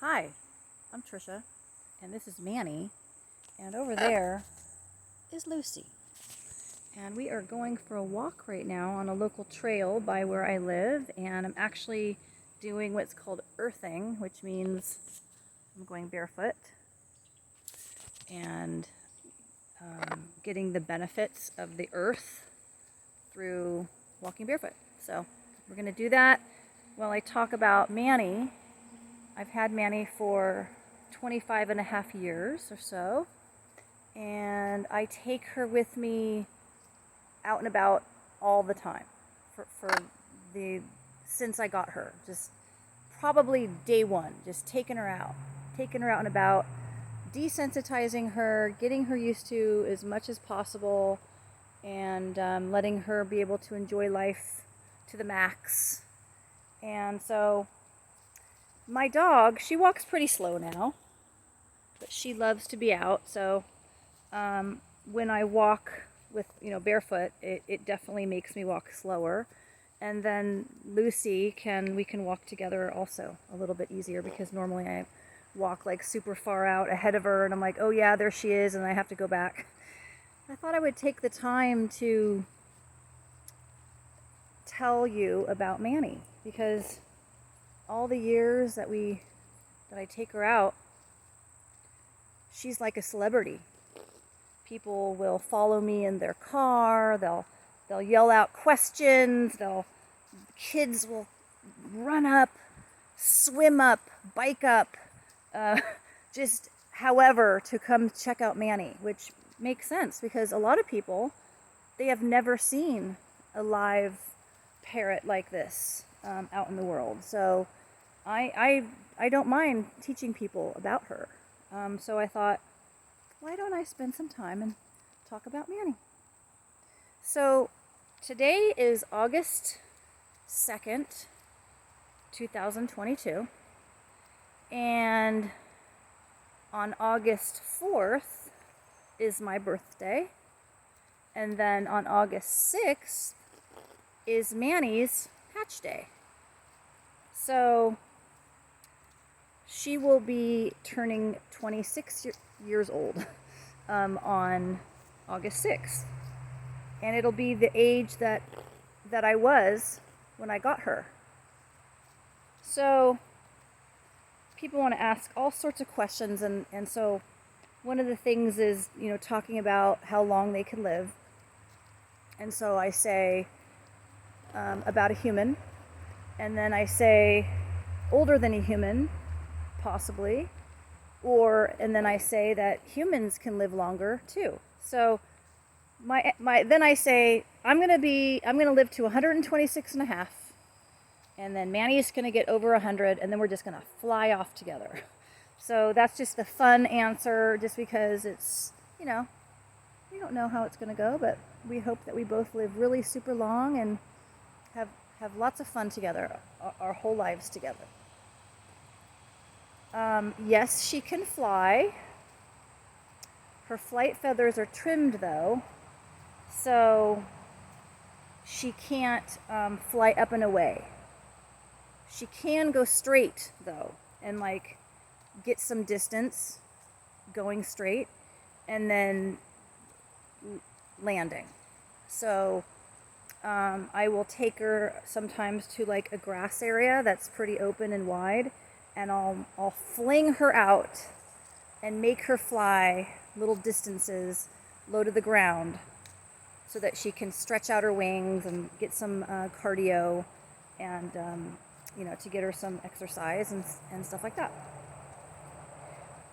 Hi, I'm Trisha, and this is Manny, and over there is Lucy. And we are going for a walk right now on a local trail by where I live, and I'm actually doing what's called earthing, which means I'm going barefoot and getting the benefits of the earth through walking barefoot. So we're going to do that while I talk about Manny. I've had Manny for 25 and a half years or so, and I take her with me out and about all the time since I got her. Just probably day one, just taking her out and about, desensitizing her, getting her used to as much as possible, and letting her be able to enjoy life to the max. And so my dog, she walks pretty slow now, but she loves to be out. So when I walk with, barefoot, it definitely makes me walk slower. And then Lucy, we can walk together also a little bit easier, because normally I walk like super far out ahead of her and I'm like, oh yeah, there she is, and I have to go back. I thought I would take the time to tell you about Manny, because all the years that I take her out, she's like a celebrity. People will follow me in their car, they'll yell out questions, kids will run up, swim up, bike up, just however to come check out Manny, which makes sense because a lot of people, they have never seen a live parrot like this out in the world. So I don't mind teaching people about her. So I thought, why don't I spend some time and talk about Manny? So today is August 2nd, 2022. And on August 4th is my birthday. And then on August 6th is Manny's hatch day. So she will be turning 26 years old on August 6th. And it'll be the age that I was when I got her. So people want to ask all sorts of questions, and so one of the things is, talking about how long they can live. And so I say about a human, and then I say older than a human, possibly, and then I say that humans can live longer too. So then I say I'm gonna live to 126 and a half, and then Manny's gonna get over 100, and then we're just gonna fly off together. So that's just the fun answer, just because it's, we don't know how it's gonna go, but we hope that we both live really super long and have lots of fun together, our whole lives together. Yes, she can fly. Her flight feathers are trimmed though, so she can't fly up and away. She can go straight though, and get some distance going straight and then landing. So I will take her sometimes to a grass area that's pretty open and wide, and I'll fling her out and make her fly little distances low to the ground, so that she can stretch out her wings and get some cardio, and to get her some exercise and stuff like that.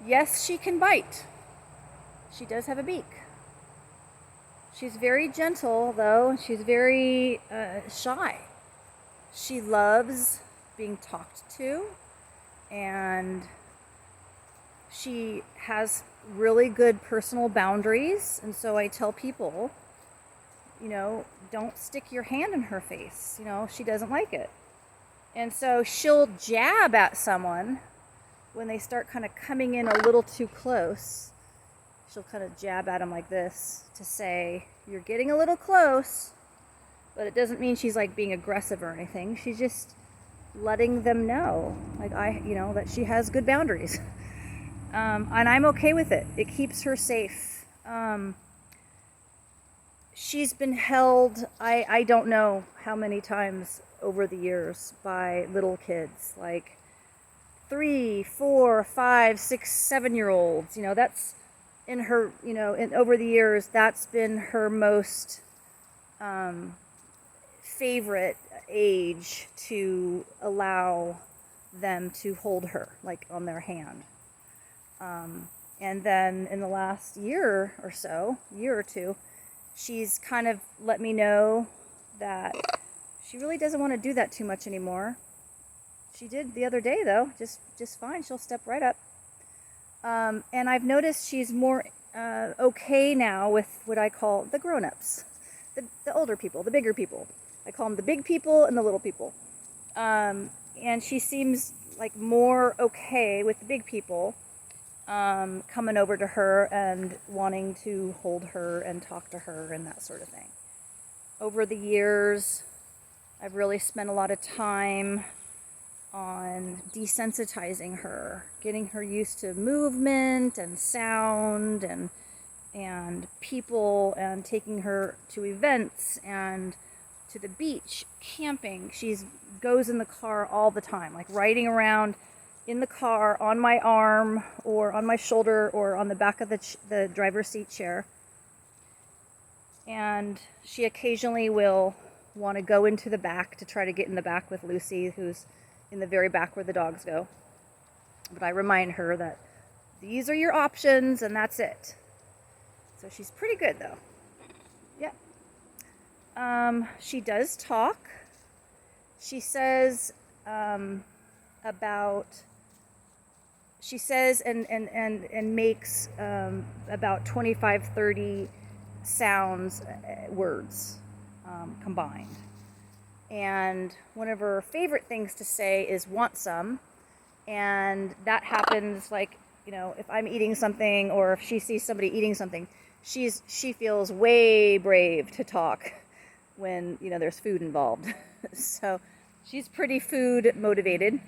Yes, she can bite. She does have a beak. She's very gentle though. She's very shy. She loves being talked to, and she has really good personal boundaries. And so I tell people, don't stick your hand in her face. She doesn't like it. And so she'll jab at someone when they start kind of coming in a little too close. She'll kind of jab at them like this to say, you're getting a little close. But it doesn't mean she's being aggressive or anything. She's just letting them know, like that she has good boundaries. And I'm okay with it. It keeps her safe. She's been held, I don't know how many times over the years by little kids, like 3, 4, 5, 6, 7-year-olds. That's in her, over the years, that's been her most favorite age to allow them to hold her, like on their hand. And then in the last year or two, she's kind of let me know that she really doesn't want to do that too much anymore. She did the other day, though, just fine. She'll step right up. And I've noticed she's more okay now with what I call the grown-ups, the older people, the bigger people. I call them the big people and the little people. And she seems like more okay with the big people coming over to her and wanting to hold her and talk to her and that sort of thing. Over the years, I've really spent a lot of time on desensitizing her, getting her used to movement and sound and people, and taking her to events and to the beach, camping. She goes in the car all the time, like riding around in the car on my arm or on my shoulder or on the back of the driver's seat chair. And she occasionally will want to go into the back to try to get in the back with Lucy, who's in the very back where the dogs go. But I remind her that these are your options and that's it. So she's pretty good, though. Yeah. She does talk. She says and makes about 25, 30 sounds, words combined. And one of her favorite things to say is "want some," and that happens like, if I'm eating something or if she sees somebody eating something, she feels way brave to talk when there's food involved. So she's pretty food motivated.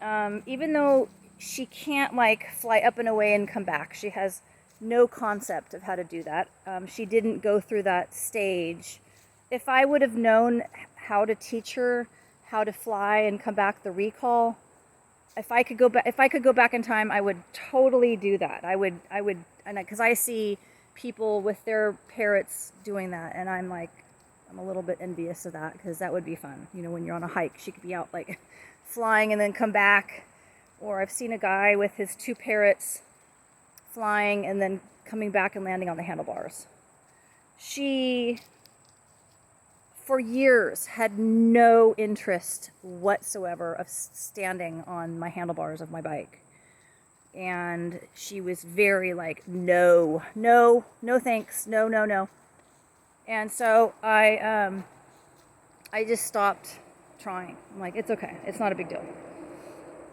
Even though she can't fly up and away and come back, she has no concept of how to do that. She didn't go through that stage. If I would have known how to teach her how to fly and come back, the recall, if I could go back in time, I would totally do that. I would, and because I see people with their parrots doing that, and I'm a little bit envious of that, because that would be fun. When you're on a hike, she could be out flying and then come back. Or I've seen a guy with his 2 parrots flying and then coming back and landing on the handlebars. She, for years, had no interest whatsoever of standing on my handlebars of my bike. And she was very no thanks, no. And so I just stopped trying. I'm like, it's okay. It's not a big deal.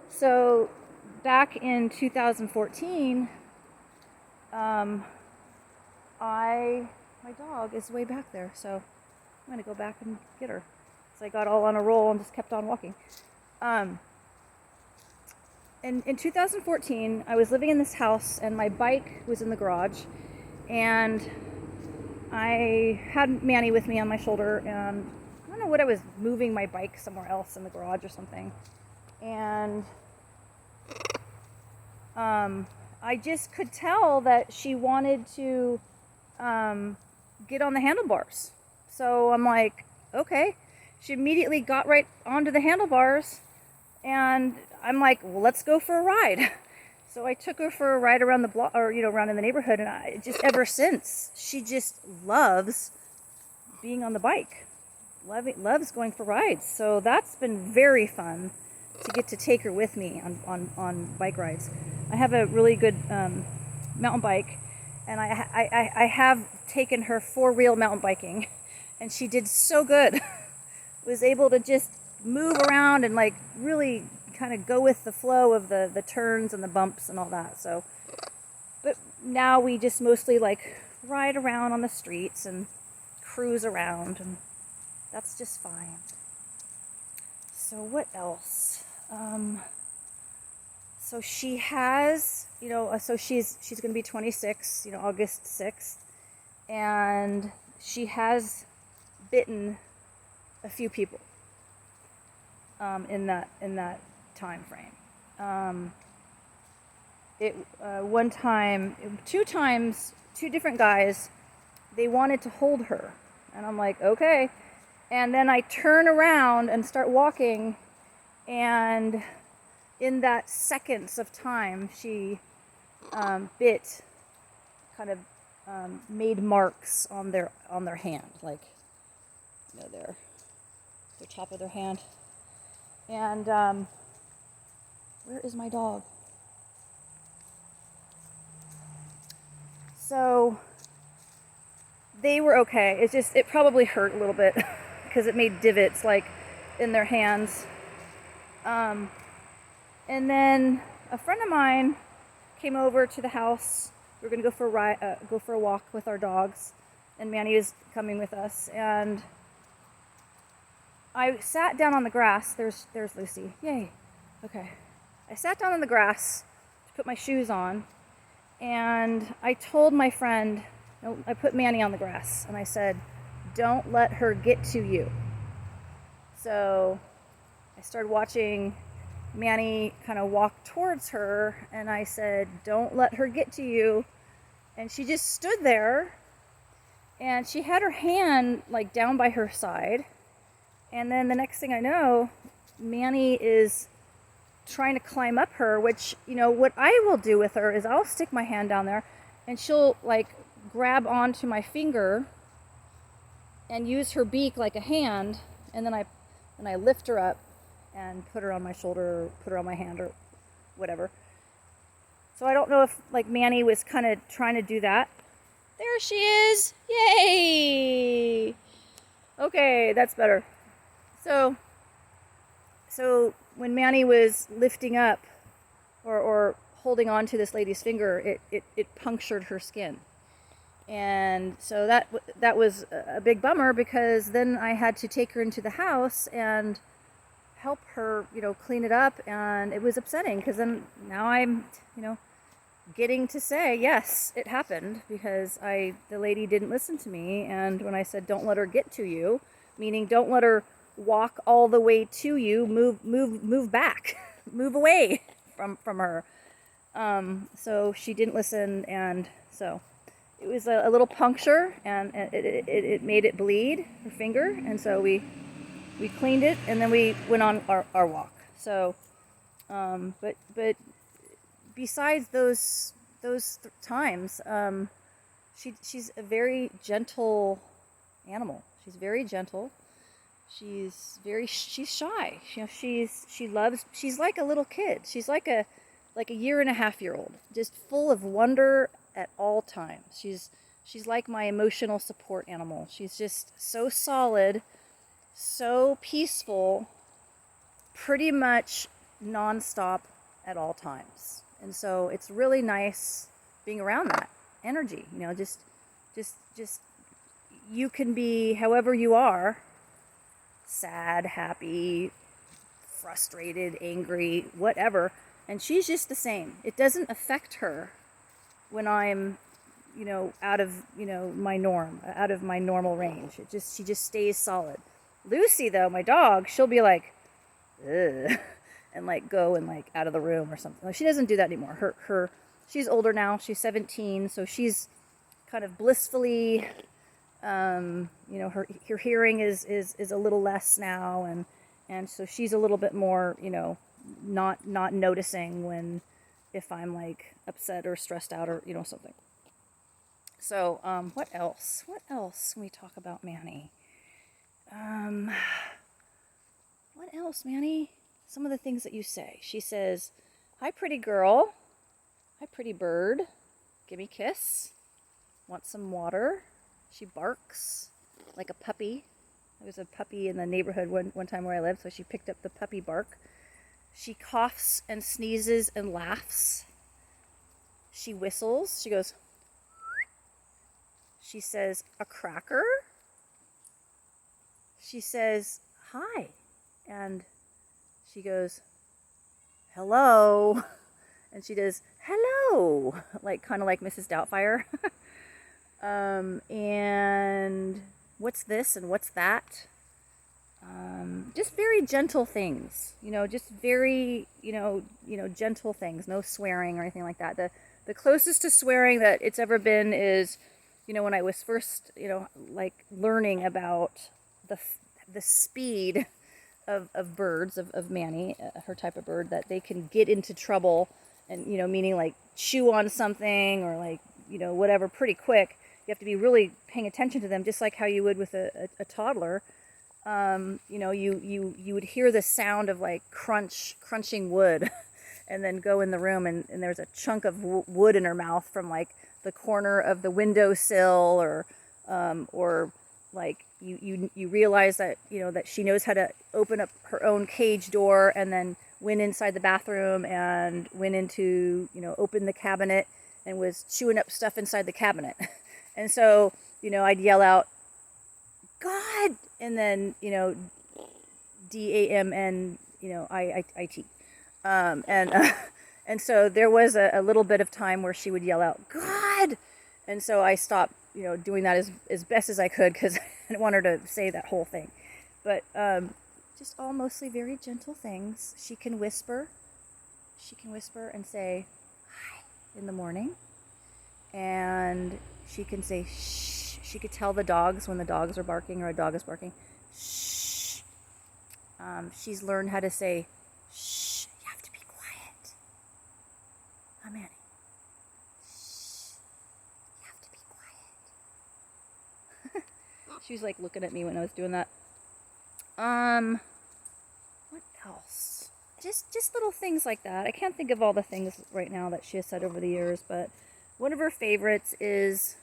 So back in 2014, my dog is way back there, so I'm going to go back and get her. So I got all on a roll and just kept on walking. In 2014, I was living in this house, and my bike was in the garage, and I had Manny with me on my shoulder, and I don't know what, I was moving my bike somewhere else in the garage or something, and I just could tell that she wanted to get on the handlebars. So I'm like, okay. She immediately got right onto the handlebars, and I'm like, well, let's go for a ride. So I took her for a ride around the block, or around in the neighborhood, and I just, ever since, she just loves being on the bike, loves going for rides. So that's been very fun to get to take her with me on bike rides. I have a really good mountain bike, and I have taken her 4-wheel mountain biking, and she did so good. Was able to just move around and really kind of go with the flow of the turns and the bumps and all that. So, but now we just mostly ride around on the streets and cruise around, and that's just fine. So what else? So she has, so she's going to be 26, August 6th, and she has bitten a few people in that time frame. One time, two times, two different guys, they wanted to hold her, and I'm like, okay. And then I turn around and start walking, and in that seconds of time, she bit, kind of made marks on their hand, like, their top of their hand. And where is my dog? So they were okay. It probably hurt a little bit because it made divots like in their hands. And then a friend of mine came over to the house. We were going to go for a walk with our dogs, and Manny is coming with us. And I sat down on the grass. There's Lucy. Yay. Okay. I sat down on the grass to put my shoes on, and I told my friend, I put Manny on the grass, and I said, don't let her get to you. So I started watching Manny kind of walk towards her, and I said, don't let her get to you. And she just stood there, and she had her hand like down by her side. And then the next thing I know, Manny is trying to climb up her, which, what I will do with her is I'll stick my hand down there, and she'll like grab onto my finger and use her beak like a hand, and then I lift her up and put her on my shoulder, or put her on my hand, or whatever. So I don't know if like Manny was kind of trying to do that. There she is! Yay! Okay, that's better. So when Manny was lifting up or holding on to this lady's finger, it punctured her skin. And so that was a big bummer, because then I had to take her into the house and help her, clean it up, and it was upsetting, because then now I'm, getting to say, yes, it happened, because the lady didn't listen to me, and when I said, don't let her get to you, meaning don't let her walk all the way to you, move back, move away from her. So she didn't listen, and so it was a little puncture, and it made it bleed, her finger, and so we cleaned it, and then we went on our walk. So, but besides those times, she's a very gentle animal. She's very gentle. She's shy. She's like a little kid. She's like a 1.5-year-old, just full of wonder at all times. She's like my emotional support animal. She's just so solid, so peaceful, pretty much nonstop at all times. And so it's really nice being around that energy. Just you can be however you are, sad, happy, frustrated, angry, whatever, and she's just the same. It doesn't affect her when I'm, out of, my norm, out of my normal range. She just stays solid. Lucy, though, my dog, she'll be like, ugh, and like go and like out of the room or something. She doesn't do that anymore. She's older now. She's 17, so she's kind of blissfully, her hearing is a little less now, and so she's a little bit more, not noticing if I'm like upset or stressed out or something. So what else when we talk about Manny? What else, Manny? Some of the things that you say. She says, hi, pretty girl. Hi, pretty bird. Give me a kiss. Want some water? She barks like a puppy. There was a puppy in the neighborhood one time where I lived, so she picked up the puppy bark. She coughs and sneezes and laughs. She whistles. She goes. She says, a cracker. She says, hi. And she goes, hello. And she does, hello, like kind of like Mrs. Doubtfire. And what's this and what's that? Just very gentle things, just very, gentle things, no swearing or anything like that. The closest to swearing that it's ever been is, when I was first, like learning about the speed of birds, of Manny, her type of bird, that they can get into trouble and, meaning like chew on something or like, whatever pretty quick. You have to be really paying attention to them, just like how you would with a toddler. You would hear the sound of like crunching wood and then go in the room and there's a chunk of wood in her mouth from like the corner of the windowsill or like you realize that, that she knows how to open up her own cage door and then went inside the bathroom and went into, opened the cabinet and was chewing up stuff inside the cabinet. And so, I'd yell out, God, and then, DAMN, IIT. And so there was a little bit of time where she would yell out, God! And so I stopped, doing that as best as I could because I didn't want her to say that whole thing. But just all mostly very gentle things. She can whisper and say, hi, in the morning. And she can say, shh. She could tell the dogs when the dogs are barking or a dog is barking, shh. She's learned how to say, shh, you have to be quiet. Oh, Manny. Shh, you have to be quiet. She was like looking at me when I was doing that. What else? Just little things like that. I can't think of all the things right now that she has said over the years, but one of her favorites is,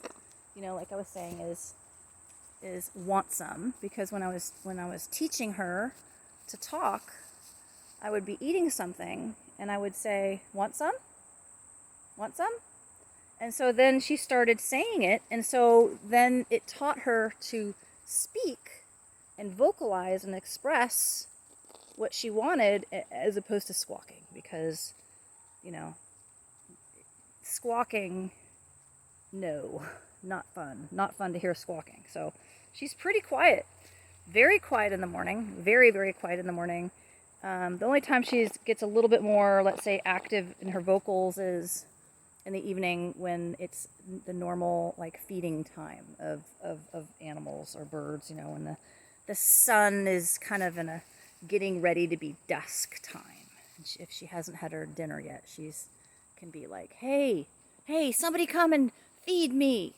like I was saying, is want some, because when I was teaching her to talk, I would be eating something and I would say, want some? Want some? And so then she started saying it, and so then it taught her to speak and vocalize and express what she wanted as opposed to squawking, because, squawking, no. Not fun to hear squawking. So she's pretty quiet, very quiet in the morning, very, very quiet in the morning. The only time she gets a little bit more, let's say, active in her vocals is in the evening when it's the normal like feeding time of animals or birds, when the sun is kind of in a getting ready to be dusk time. If she hasn't had her dinner yet, she's can be like, hey, somebody come and feed me.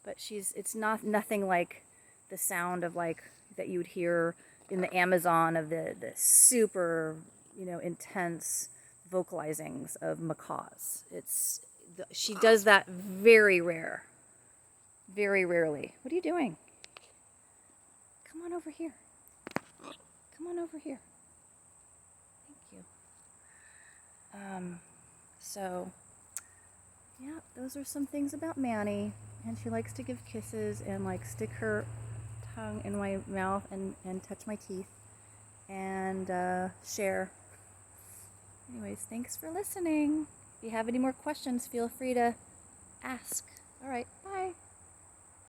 But it's nothing like the sound of like that you would hear in the Amazon of the super, intense vocalizings of macaws. She does that very rarely. What are you doing? Come on over here. Come on over here. Thank you. So, yeah, those are some things about Manny. And she likes to give kisses and like stick her tongue in my mouth and touch my teeth and share. Anyways, thanks for listening. If you have any more questions, feel free to ask. All right, bye.